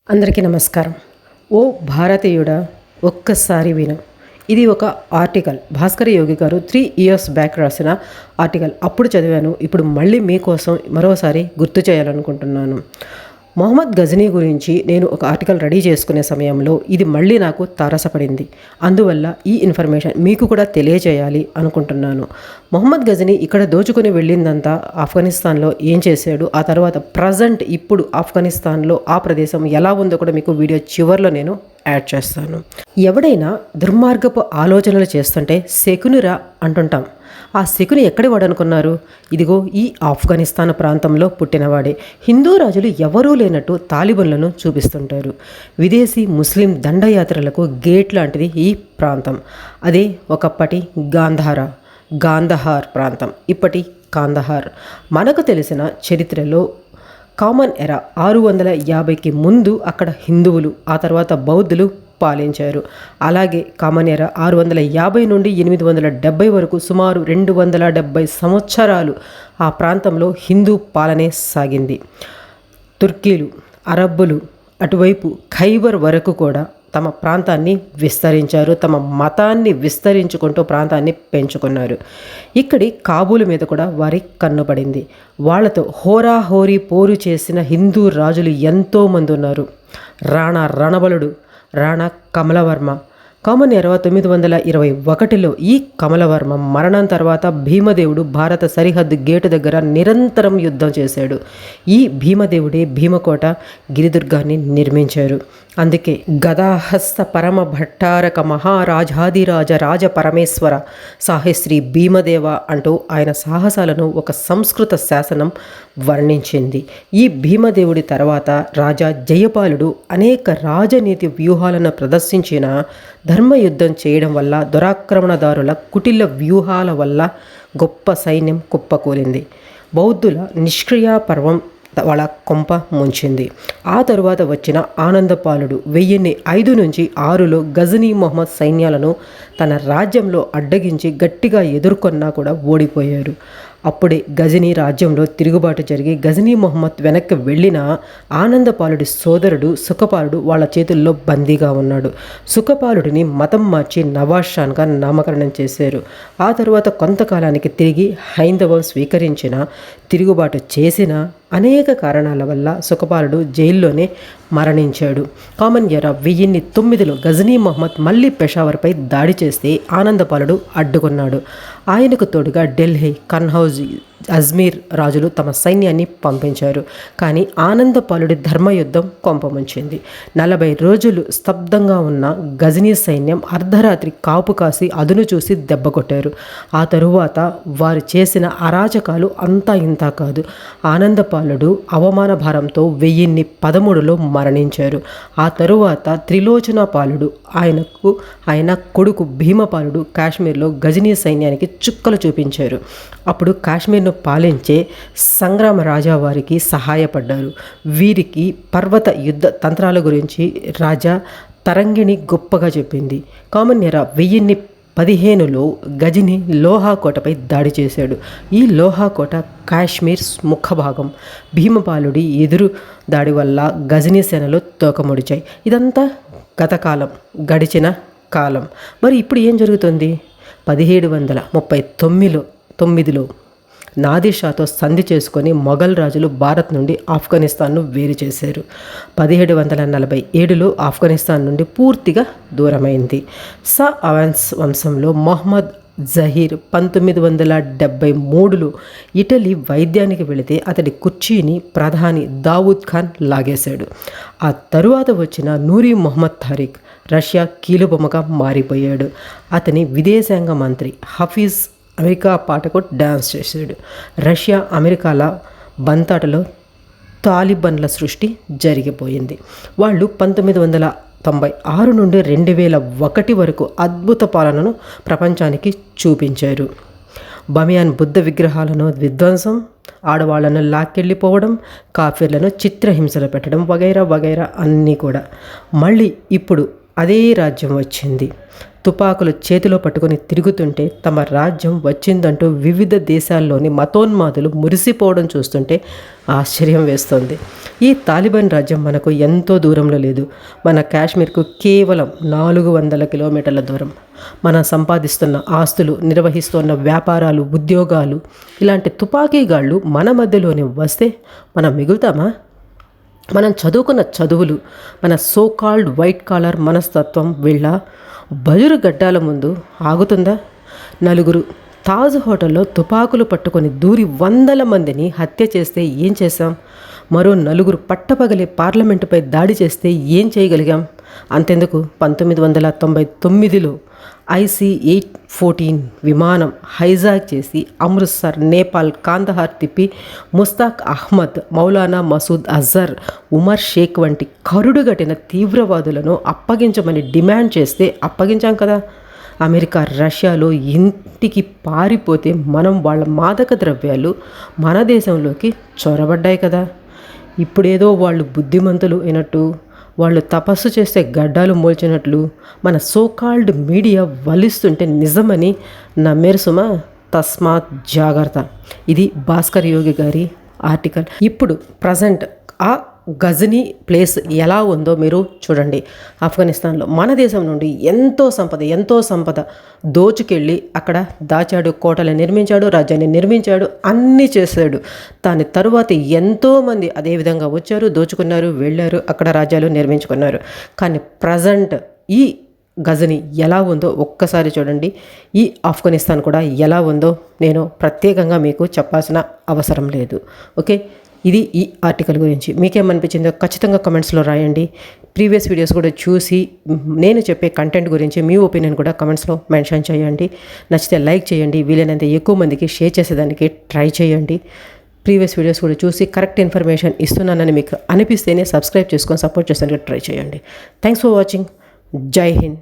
అందరికీ నమస్కారం. ఓ భారతీయుడా, ఒక్కసారి విను. ఇది ఒక ఆర్టికల్. భాస్కర్ యోగి గారు 3 years బ్యాక్ రాసిన ఆర్టికల్. అప్పుడు చదివాను, ఇప్పుడు మళ్ళీ మీకోసం మరోసారి గుర్తు చేయాలనుకుంటున్నాను. మొహమ్మద్ గజనీ గురించి నేను ఒక ఆర్టికల్ రెడీ చేసుకునే సమయంలో ఇది మళ్ళీ నాకు తారసపడింది. అందువల్ల ఈ ఇన్ఫర్మేషన్ మీకు కూడా తెలియజేయాలి అనుకుంటున్నాను. మొహమ్మద్ గజనీ ఇక్కడ దోచుకుని వెళ్ళిందంతా ఆఫ్ఘనిస్తాన్లో ఏం చేశాడు, ఆ తర్వాత ఇప్పుడు ఆఫ్ఘనిస్తాన్లో ఆ ప్రదేశం ఎలా ఉందో కూడా మీకు వీడియో చివరిలో నేను యాడ్ చేస్తాను. ఎవడైనా దుర్మార్గపు ఆలోచనలు చేస్తుంటే శకునిరా అంటుంటాం. ఆ శకుని ఎక్కడి వాడు అనుకున్నారు? ఇదిగో ఈ ఆఫ్ఘనిస్తాన్ ప్రాంతంలో పుట్టినవాడే. హిందూ రాజులు ఎవరూ లేనట్టు తాలిబన్లను చూపిస్తుంటారు. విదేశీ ముస్లిం దండయాత్రలకు గేట్ లాంటిది ఈ ప్రాంతం. అదే ఒకప్పటి గాంధహార్ ప్రాంతం, ఇప్పటి కాందహార్. మనకు తెలిసిన చరిత్రలో కామన్ ఎరా 650కి ముందు అక్కడ హిందువులు, ఆ తర్వాత బౌద్ధులు పాలించారు. అలాగే కామన్ ఎరా 650 నుండి 870 వరకు సుమారు 270 సంవత్సరాలు ఆ ప్రాంతంలో హిందూ పాలనే సాగింది. తుర్కీలు, అరబ్బులు అటువైపు ఖైబర్ వరకు కూడా తమ ప్రాంతాన్ని విస్తరించారు. తమ మతాన్ని విస్తరించుకుంటూ ప్రాంతాన్ని పెంచుకున్నారు. ఇక్కడి కాబూలు మీద కూడా వారి కన్నుపడింది. వాళ్లతో హోరాహోరీ పోరు చేసిన హిందూ రాజులు ఎంతోమంది ఉన్నారు. రాణా రణబలుడు, రాణా కమలవర్మ. కామన్ ఎరా 921లో ఈ కమలవర్మ మరణం తర్వాత భీమదేవుడు భారత సరిహద్దు గేటు దగ్గర నిరంతరం యుద్ధం చేశాడు. ఈ భీమదేవుడే భీమకోట గిరిదుర్గాన్ని నిర్మించారు. అందుకే గదాహస్త పరమ భట్టారక మహారాజాదిరాజ రాజ పరమేశ్వర సాహెశ్రీ భీమదేవ అంటూ ఆయన సాహసాలను ఒక సంస్కృత శాసనం వర్ణించింది. ఈ భీమదేవుడి తర్వాత రాజా జయపాలుడు అనేక రాజనీతి వ్యూహాలను ప్రదర్శించిన ధర్మయుద్ధం చేయడం వల్ల, దురాక్రమణదారుల కుటిల వ్యూహాల వల్ల గొప్ప సైన్యం కుప్పకూలింది. బౌద్ధుల నిష్క్రియ పర్వం వాళ్ళ కొంప ముంచింది. ఆ తరువాత వచ్చిన ఆనందపాలుడు 1005 నుంచి 6లో గజనీ మొహమ్మద్ సైన్యాలను తన రాజ్యంలో అడ్డగించి గట్టిగా ఎదుర్కొన్నా కూడా ఓడిపోయారు. అప్పుడే గజనీ రాజ్యంలో తిరుగుబాటు జరిగి గజనీ మొహమ్మద్ వెనక్కి వెళ్ళిన ఆనందపాలుడి సోదరుడు సుఖపాలుడు వాళ్ళ చేతుల్లో బందీగా ఉన్నాడు. సుఖపాలుడిని మతం మార్చి నవాజ్ ఖాన్గా నామకరణం చేశారు. ఆ తరువాత కొంతకాలానికి తిరిగి హైందవం స్వీకరించిన, తిరుగుబాటు చేసిన అనేక కారణాల వల్ల సుఖపాలుడు జైల్లోనే మరణించాడు. కామన్ ఎరా 1009లో గజనీ మొహమ్మద్ మళ్ళీ పెషావర్పై దాడి చేస్తే ఆనందపాలుడు అడ్డుకున్నాడు. ఆయనకు తోడుగా ఢిల్లీ, కన్హౌజ్, అజ్మీర్ రాజులు తమ సైన్యాన్ని పంపించారు. కానీ ఆనందపాలుడి ధర్మయుద్ధం కొంపముంచింది. 40 రోజులు స్తబ్దంగా ఉన్న గజనీ సైన్యం అర్ధరాత్రి కాపు కాసి అదును చూసి దెబ్బ కొట్టారు. ఆ తరువాత వారు చేసిన అరాచకాలు అంతా ఇంతా కాదు. ఆనందపాలుడు అవమాన భారంతో 1013లో మరణించారు. ఆ తరువాత త్రిలోచనపాలుడు, ఆయన కొడుకు భీమపాలుడు కాశ్మీర్లో గజనీ సైన్యానికి చుక్కలు చూపించారు. అప్పుడు కాశ్మీర్ను పాలించే సంగ్రామ రాజా వారికి సహాయపడ్డారు. వీరికి పర్వత యుద్ధ తంత్రాల గురించి రాజా తరంగిణి గొప్పగా చెప్పింది. కామన్ ఎరా 1015లో గజనీ లోహాకోటపై దాడి చేశాడు. ఈ లోహాకోట కాశ్మీర్ ముఖభాగం. భీమపాలుడి ఎదురు దాడి వల్ల గజనీ సేనలో తోకముడిచాయి. ఇదంతా గడిచిన కాలం. మరి ఇప్పుడు ఏం జరుగుతుంది? 1739లో నాదిర్షాతో సంధి చేసుకొని మొఘల్ రాజులు భారత్ నుండి ఆఫ్ఘనిస్తాన్ను వేరు చేశారు. 1747లో ఆఫ్ఘనిస్తాన్ నుండి పూర్తిగా దూరమైంది. షా అవన్స్ వంశంలో మొహమ్మద్ జహీర్ 1973లో ఇటలీ వైద్యానికి వెళితే అతడి కుర్చీని ప్రధాని దావూద్ ఖాన్ లాగేశాడు. ఆ తరువాత వచ్చిన నూరి మొహమ్మద్ తారిక్ రష్యా కీలుబొమ్మగా మారిపోయాడు. అతని విదేశాంగ మంత్రి హఫీజ్ అమెరికా పాటకు డ్యాన్స్ చేశాడు. రష్యా అమెరికాల బంతాటలో తాలిబన్ల సృష్టి జరిగిపోయింది. వాళ్ళు 1996 నుండి 2001 వరకు అద్భుత పాలనను ప్రపంచానికి చూపించారు. బమియాన్ బుద్ధ విగ్రహాలను విధ్వంసం, ఆడవాళ్లను లాక్కెళ్ళిపోవడం, కాఫీర్లను చిత్రహింసలు పెట్టడం వగైరా వగైరా అన్నీ కూడా. మళ్ళీ ఇప్పుడు అదే రాజ్యం వచ్చింది. తుపాకులు చేతిలో పట్టుకొని తిరుగుతుంటే తమ రాజ్యం వచ్చిందంటూ వివిధ దేశాల్లోని మతోన్మాదులు మురిసిపోవడం చూస్తుంటే ఆశ్చర్యం వేస్తుంది. ఈ తాలిబాన్ రాజ్యం మనకు ఎంతో దూరంలో లేదు. మన కాశ్మీర్కు కేవలం 400 కిలోమీటర్ల దూరం. మనం సంపాదిస్తున్న ఆస్తులు, నిర్వహిస్తున్న వ్యాపారాలు, ఉద్యోగాలు, ఇలాంటి తుపాకీగాళ్ళు మన మధ్యలోనే వస్తే మనం మిగులుతామా? మనం చదువుకున్న చదువులు, మన సోకాల్డ్ వైట్ కాలర్ మనస్తత్వం వీళ్ళ బజురు గడ్డాల ముందు ఆగుతుందా? నలుగురు తాజ్ హోటల్లో తుపాకులు పట్టుకొని దూరి 100 మందిని హత్య చేస్తే ఏం చేశాం? మరో 4 పట్టపగలే పార్లమెంటుపై దాడి చేస్తే ఏం చేయగలిగాం? అంతెందుకు 1999లో IC-814 విమానం హైజాక్ చేసి అమృత్సర్, నేపాల్, కాందహార్ తిప్పి ముస్తాక్ అహ్మద్, మౌలానా మసూద్ అజర్, ఉమర్ షేక్ వంటి కరుడుగట్టిన తీవ్రవాదులను అప్పగించమని డిమాండ్ చేస్తే అప్పగించాం కదా. అమెరికా, రష్యాలో ఇంటికి పారిపోతే మనం వాళ్ళ మాదక ద్రవ్యాలు మన దేశంలోకి చొరబడ్డాయి కదా. ఇప్పుడేదో వాళ్ళు బుద్ధిమంతులు అయినట్టు, వాళ్ళు తపస్సు చేస్తే గడ్డాలు మోల్చినట్లు మన సోకాల్డ్ మీడియా వలిస్తుంటే నిజమని నమ్మేరు సుమా. తస్మాత్ జాగ్రత్త. ఇది భాస్కర్ యోగి గారి ఆర్టికల్. ఇప్పుడు ప్రజెంట్ ఆ గజనీ ప్లేస్ ఎలా ఉందో మీరు చూడండి. ఆఫ్ఘనిస్తాన్లో మన దేశం నుండి ఎంతో సంపద దోచుకెళ్ళి అక్కడ దాచాడు, కోటలు నిర్మించాడు, రాజ్యాన్ని నిర్మించాడు, అన్నీ చేశాడు. దాని తరువాత ఎంతోమంది అదేవిధంగా వచ్చారు, దోచుకున్నారు, వెళ్ళారు, అక్కడ రాజ్యాలు నిర్మించుకున్నారు. కానీ ప్రజెంట్ ఈ గజనీ ఎలా ఉందో ఒక్కసారి చూడండి. ఈ ఆఫ్ఘనిస్తాన్ కూడా ఎలా ఉందో నేను ప్రత్యేకంగా మీకు చెప్పాల్సిన అవసరం లేదు. ఓకే, ఇది ఈ ఆర్టికల్ గురించి మీకేమనిపించిందో ఖచ్చితంగా కమెంట్స్లో రాయండి. ప్రీవియస్ వీడియోస్ కూడా చూసి నేను చెప్పే కంటెంట్ గురించి మీ ఒపీనియన్ కూడా కమెంట్స్లో మెన్షన్ చేయండి. నచ్చితే లైక్ చేయండి, వీలైనంత ఎక్కువ మందికి షేర్ చేసేదానికి ట్రై చేయండి. ప్రీవియస్ వీడియోస్ కూడా చూసి కరెక్ట్ ఇన్ఫర్మేషన్ ఇస్తున్నానని మీకు అనిపిస్తేనే సబ్స్క్రైబ్ చేసుకొని సపోర్ట్ చేసేందుకు ట్రై చేయండి. Thanks for watching. జై హింద్.